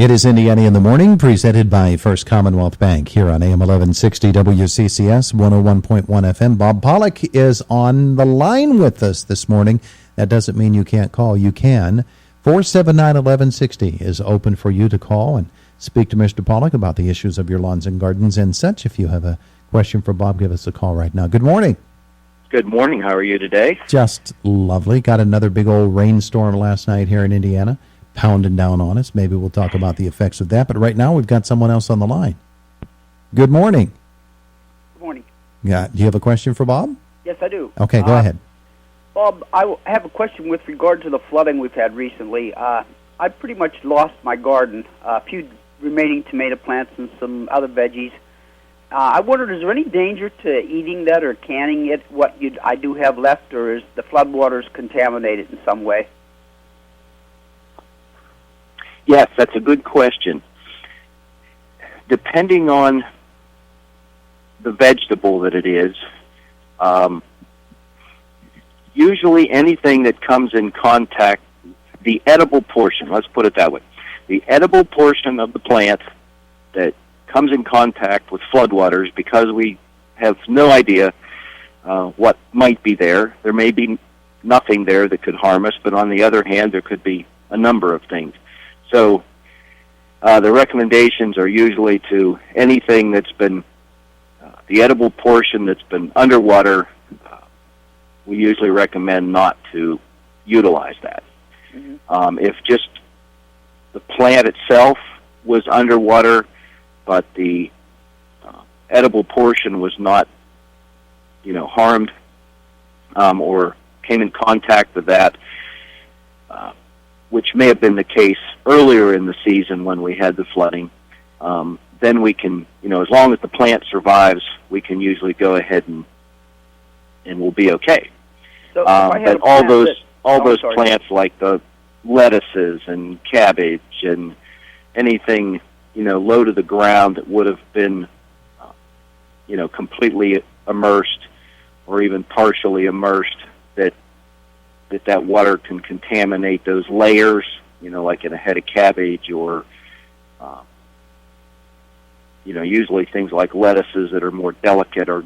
It is Indiana in the Morning, presented by First Commonwealth Bank here on AM 1160 WCCS 101.1 FM. Bob Pollock is on the line with us this morning. That doesn't mean you can't call. You can. 479-1160 is open for you to call and speak to Mr. Pollock about the issues of your lawns and gardens and such. If you have a question for Bob, give us a call right now. Good morning. Good morning. How are you today? Just lovely. Got another big old rainstorm last night here in Indiana, pounding down on us. Maybe we'll talk about the effects of that. But right now we've got someone else on the line. Good morning. Good morning. Yeah. Do you have a question for Bob? Yes, I do. Okay, go ahead. Bob, I have a question with regard to the flooding we've had recently. I pretty much lost my garden, a few remaining tomato plants and some other veggies. I wondered, is there any danger to eating that or canning it, I do have left, or is the floodwaters contaminated in some way? Yes, that's a good question. Depending on the vegetable that it is, usually anything that comes in contact, the edible portion, let's put it that way, the edible portion of the plant that comes in contact with floodwaters, because we have no idea what might be there. There may be nothing there that could harm us, but on the other hand, there could be a number of things. So the recommendations are usually to anything that's been, the edible portion that's been underwater, we usually recommend not to utilize that. Mm-hmm. If just the plant itself was underwater, but the edible portion was not, harmed or came in contact with that, which may have been the case earlier in the season when we had the flooding, then we can, as long as the plant survives, we can usually go ahead and we'll be okay. So but all those plants like the lettuces and cabbage and anything, low to the ground that would have been, completely immersed or even partially immersed, that water can contaminate those layers, like in a head of cabbage or, usually things like lettuces that are more delicate are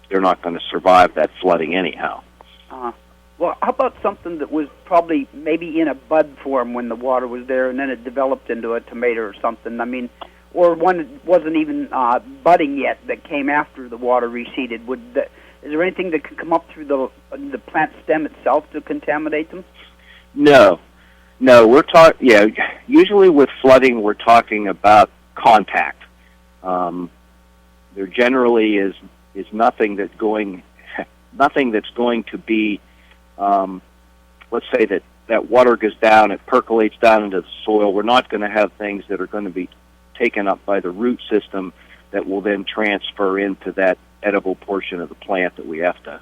they're not going to survive that flooding anyhow. Well, how about something that was probably maybe in a bud form when the water was there and then it developed into a tomato or something? I mean, or one that wasn't even budding yet that came after the water receded. Is there anything that could come up through the plant stem itself to contaminate them? No, usually with flooding we're talking about contact. There generally is nothing that's going to be, let's say that water goes down, it percolates down into the soil. We're not going to have things that are going to be taken up by the root system that will then transfer into that edible portion of the plant that we have to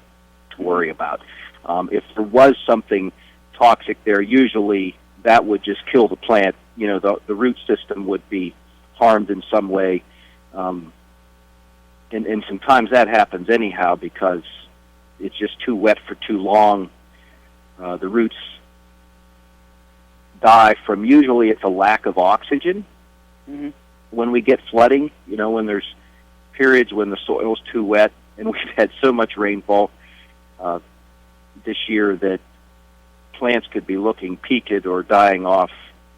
worry about. If there was something toxic there, usually that would just kill the plant. The root system would be harmed in some way. And sometimes that happens anyhow because it's just too wet for too long. The roots die from, usually it's a lack of oxygen. Mm-hmm. When we get flooding, when there's periods when the soil's too wet, and we've had so much rainfall this year that plants could be looking peaked or dying off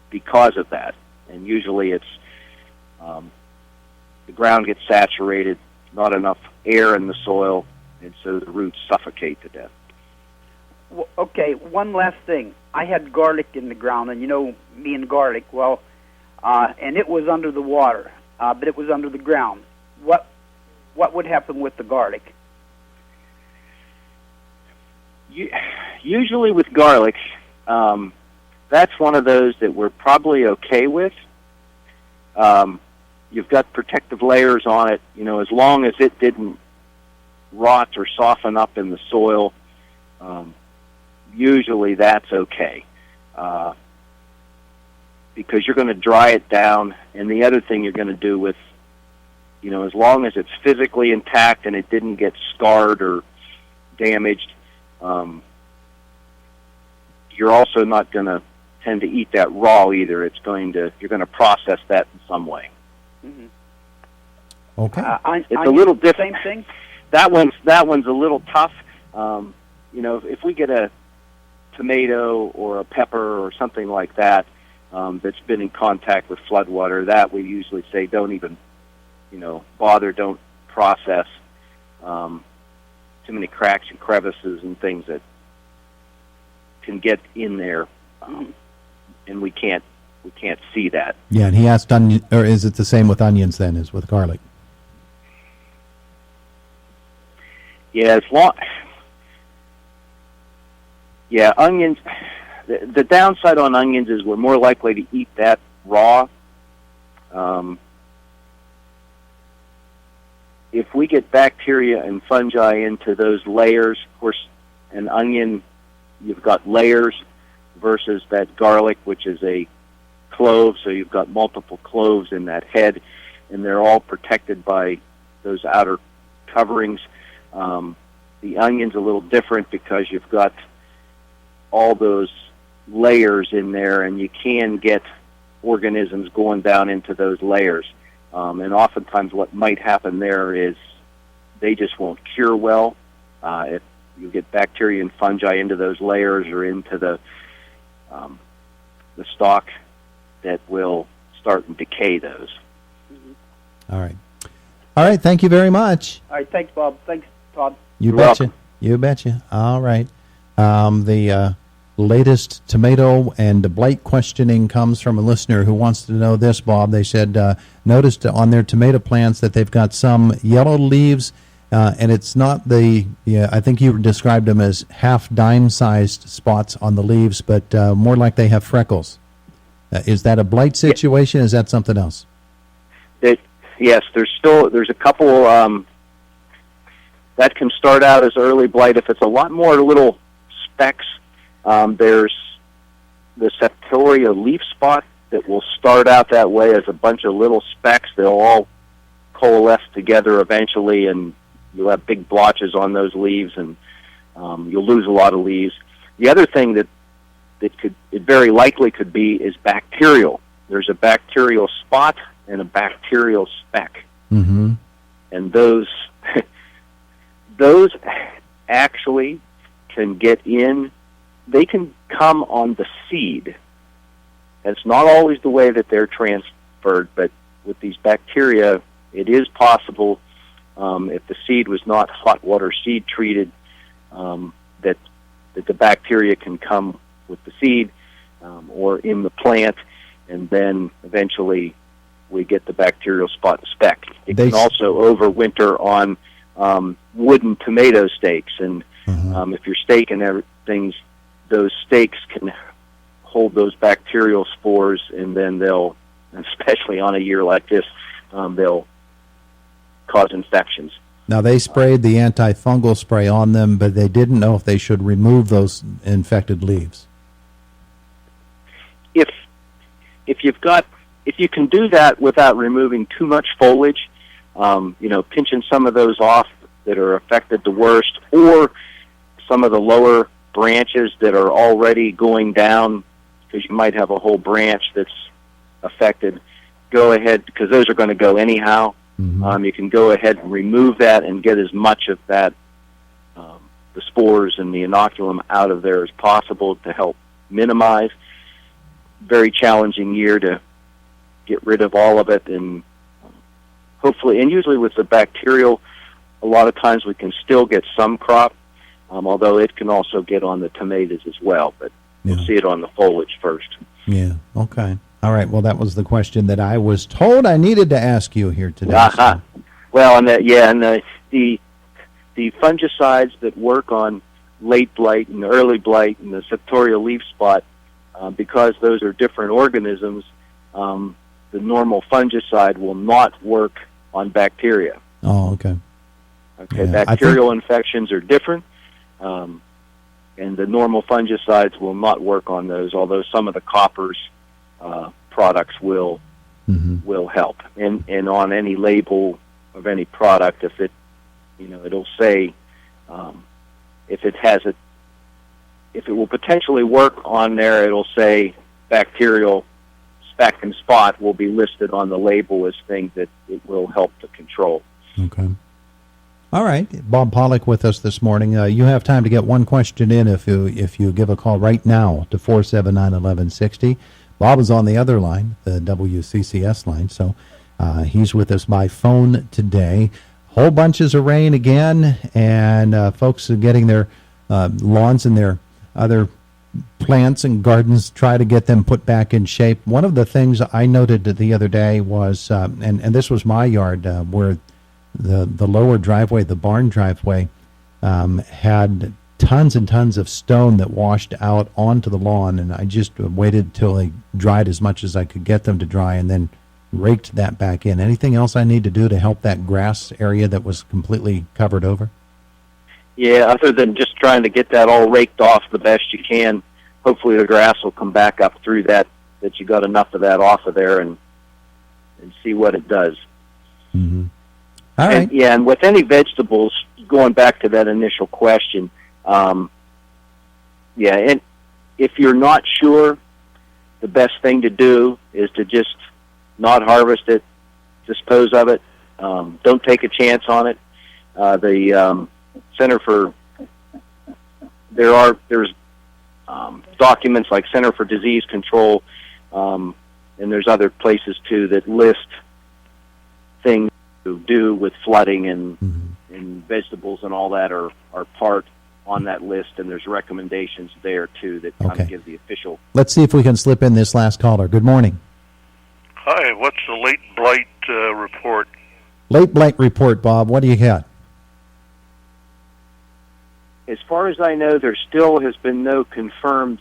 because of that. And usually it's the ground gets saturated, not enough air in the soil, and so the roots suffocate to death. Well, okay, one last thing. I had garlic in the ground, and me and garlic, and it was under the water, but it was under the ground. What would happen with the garlic? Usually with garlic, that's one of those that we're probably okay with. You've got protective layers on it, as long as it didn't rot or soften up in the soil, usually that's okay. Because you're going to dry it down, and the other thing you're going to do with, as long as it's physically intact and it didn't get scarred or damaged, you're also not going to tend to eat that raw either. You're going to process that in some way. Mm-hmm. Okay. It's a little different. Same thing. That one's a little tough. If we get a tomato or a pepper or something like that that's been in contact with floodwater, that we usually say don't even, bother, don't process. Too many cracks and crevices and things that can get in there, and we can't see that. Yeah, and he asked onion, or is it the same with onions then as with garlic? Yeah, onions. The downside on onions is we're more likely to eat that raw. If we get bacteria and fungi into those layers, of course, an onion, you've got layers versus that garlic, which is a clove, so you've got multiple cloves in that head, and they're all protected by those outer coverings. The onion's a little different because you've got all those layers in there, and you can get organisms going down into those layers. And oftentimes what might happen there is they just won't cure well. If you get bacteria and fungi into those layers or into the stalk, that will start and decay those. Mm-hmm. All right. All right, thank you very much. All right, thanks, Bob. Thanks, Todd. You You're betcha. welcome. You betcha. All right. The latest tomato and blight questioning comes from a listener who wants to know this, Bob. They said, noticed on their tomato plants that they've got some yellow leaves, and it's not I think you described them as half dime-sized spots on the leaves, but more like they have freckles. Is that a blight situation? Is that something else? Yes, there's a couple that can start out as early blight. If it's a lot more little specks, there's the septoria leaf spot that will start out that way as a bunch of little specks. They'll all coalesce together eventually, and you'll have big blotches on those leaves, and you'll lose a lot of leaves. The other thing that it very likely could be is bacterial. There's a bacterial spot and a bacterial speck. Mm-hmm. And those actually can get in. They can come on the seed. It's not always the way that they're transferred, but with these bacteria, it is possible, if the seed was not hot water seed treated, that the bacteria can come with the seed or in the plant, and then eventually we get the bacterial spot and speck. It can also overwinter on wooden tomato stakes, and if you're staking everything, those stakes can hold those bacterial spores, and then they'll, especially on a year like this, they'll cause infections. Now, they sprayed the antifungal spray on them, but they didn't know if they should remove those infected leaves. If you can do that without removing too much foliage, pinching some of those off that are affected the worst, or some of the lower branches that are already going down, because you might have a whole branch that's affected, go ahead, because those are going to go anyhow. You can go ahead and remove that and get as much of that, the spores and the inoculum out of there as possible to help minimize. Very challenging year to get rid of all of it, and hopefully, and usually with the bacterial, a lot of times we can still get some crop, although it can also get on the tomatoes as well, but we'll see it on the foliage first. Yeah, okay. All right, well, that was the question that I was told I needed to ask you here today. Uh-huh. So. Well, and the fungicides that work on late blight and early blight and the septoria leaf spot, because those are different organisms, the normal fungicide will not work on bacteria. Oh, okay. Okay, yeah, bacterial infections are different, and the normal fungicides will not work on those, although some of the coppers products will help. And on any label of any product, if it, it'll say if it will potentially work on there, it'll say bacterial speck and spot will be listed on the label as things that it will help to control. Okay. All right. Bob Pollock with us this morning. You have time to get one question in if you give a call right now to 479-1160. Bob is on the other line, the WCCS line, so he's with us by phone today. Whole bunches of rain again, and folks are getting their lawns and their other plants and gardens, try to get them put back in shape. One of the things I noted the other day was, and this was my yard, where the lower driveway, the barn driveway, had tons and tons of stone that washed out onto the lawn, and I just waited till they dried as much as I could get them to dry, and then raked that back in. Anything else I need to do to help that grass area that was completely covered over? Yeah, other than just trying to get that all raked off the best you can, hopefully the grass will come back up through that you got enough of that off of there, and see what it does. Mm-hmm. All right. And with any vegetables, going back to that initial question, and if you're not sure, the best thing to do is to just not harvest it, dispose of it. Don't take a chance on it. The there's documents like Center for Disease Control, and there's other places too that list things to do with flooding and vegetables and all that are part on that list, and there's recommendations there too that kind of give the official. Let's see if we can slip in this last caller. Good morning. Hi, what's the late blight report? Late blight report, Bob. What do you got? As far as I know, there still has been no confirmed,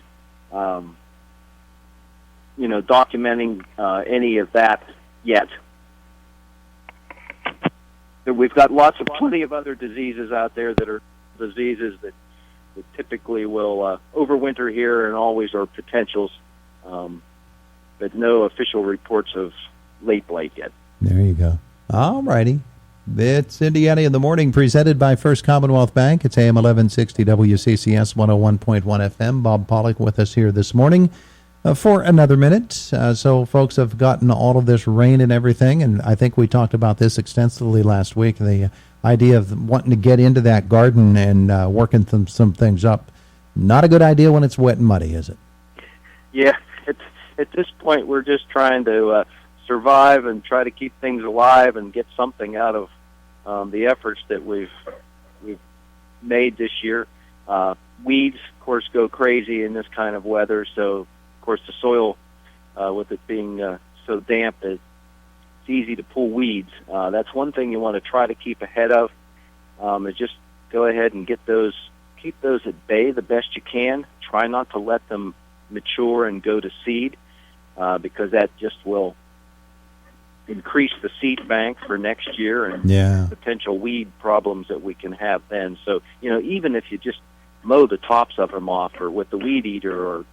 documenting any of that yet. We've got plenty of other diseases out there that are diseases that typically will overwinter here and always are potentials, but no official reports of late blight yet. There you go. All righty. It's Indiana in the Morning, presented by First Commonwealth Bank. It's AM 1160 WCCS 101.1 FM. Bob Pollock with us here this morning for another minute. So folks have gotten all of this rain and everything, and I think we talked about this extensively last week, the idea of wanting to get into that garden and working some things up. Not a good idea when it's wet and muddy, is it? Yeah, at this point we're just trying to survive and try to keep things alive and get something out of the efforts that we've made this year. Weeds, of course, go crazy in this kind of weather, so of course the soil, with it being so damp, it's easy to pull weeds. That's one thing you want to try to keep ahead of, is just go ahead and keep those at bay the best you can. Try not to let them mature and go to seed, because that just will increase the seed bank for next year and potential weed problems that we can have then. So, even if you just mow the tops of them off, or with the weed eater, or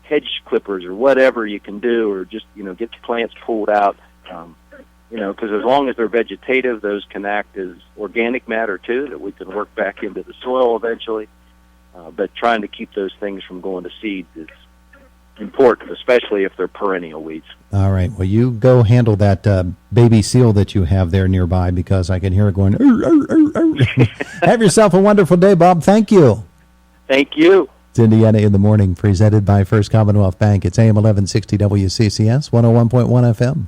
hedge clippers, or whatever you can do, or just, get the plants pulled out, because as long as they're vegetative, those can act as organic matter too, that we can work back into the soil eventually. But trying to keep those things from going to seed is important, especially if they're perennial weeds. All right. Well, you go handle that baby seal that you have there nearby, because I can hear it going, "Arr, arr, arr, arr." Have yourself a wonderful day, Bob. Thank you. Thank you. It's Indiana in the Morning, presented by First Commonwealth Bank. It's AM 1160 WCCS 101.1 FM.